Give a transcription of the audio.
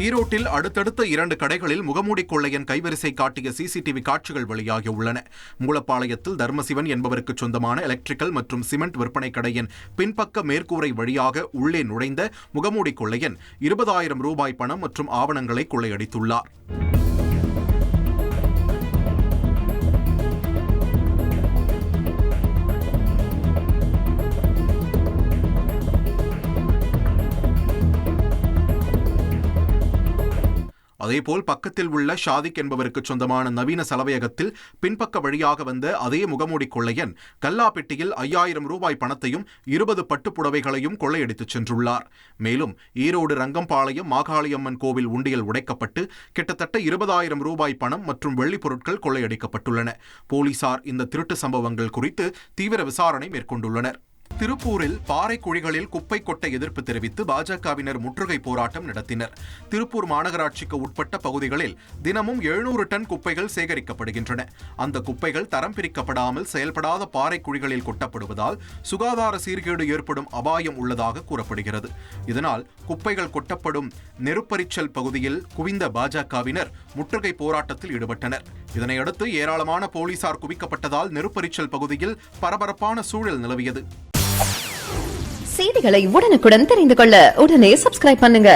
ஈரோட்டில் அடுத்தடுத்த 2 கடைகளில் முகமூடி கொள்ளையன் கைவரிசை காட்டிய சிசிடிவி காட்சிகள் வெளியாகியுள்ளன. மூலப்பாளையத்தில் தர்மசிவன் என்பவருக்கு சொந்தமான எலக்ட்ரிக்கல் மற்றும் சிமெண்ட் விற்பனை கடையின் பின்பக்க மேற்கூரை வழியாக உள்ளே நுழைந்த முகமூடி கொள்ளையன் 20,000 ரூபாய் பணம் மற்றும் ஆவணங்களை கொள்ளையடித்துள்ளார். அதேபோல் பக்கத்தில் உள்ள ஷாதிக் என்பவருக்கு சொந்தமான நவீன சலவையகத்தில் பின்பக்க வழியாக வந்த அதே முகமூடி கொள்ளையன் கல்லாப்பெட்டியில் 5,000 ரூபாய் பணத்தையும் 20 பட்டுப் புடவைகளையும் கொள்ளையடித்துச் சென்றுள்ளார். மேலும் ஈரோடு ரங்கம்பாளையம் மாகாளியம்மன் கோவில் உண்டியல் உடைக்கப்பட்டு கிட்டத்தட்ட 20,000 ரூபாய் பணம் மற்றும் வெள்ளிப் பொருட்கள் கொள்ளையடிக்கப்பட்டுள்ளன. போலீசார் இந்த திருட்டு சம்பவங்கள் குறித்து தீவிர விசாரணை மேற்கொண்டுள்ளனர். திருப்பூரில் பாறை குழிகளில் குப்பை கொட்ட எதிர்ப்பு தெரிவித்து பாஜகவினர் முற்றுகை போராட்டம் நடத்தினர். திருப்பூர் மாநகராட்சிக்கு உட்பட்ட பகுதிகளில் தினமும் 700 டன் குப்பைகள் சேகரிக்கப்படுகின்றன. அந்த குப்பைகள் தரம் பிரிக்கப்படாமல் செயல்படாத பாறை குழிகளில் கொட்டப்படுவதால் சுகாதார சீர்கேடு ஏற்படும் அபாயம் உள்ளதாக கூறப்படுகிறது. இதனால் குப்பைகள் கொட்டப்படும் நெருப்பரிச்சல் பகுதியில் குவிந்த பாஜகவினர் முற்றுகை போராட்டத்தில் ஈடுபட்டனர். இதனையடுத்து ஏராளமான போலீசார் குவிக்கப்பட்டதால் நெருப்பரிச்சல் பகுதியில் பரபரப்பான சூழல் நிலவியது. செய்திகளை உடனுக்குடன் தெரிந்து கொள்ள உடனே சப்ஸ்கிரைப் பண்ணுங்க.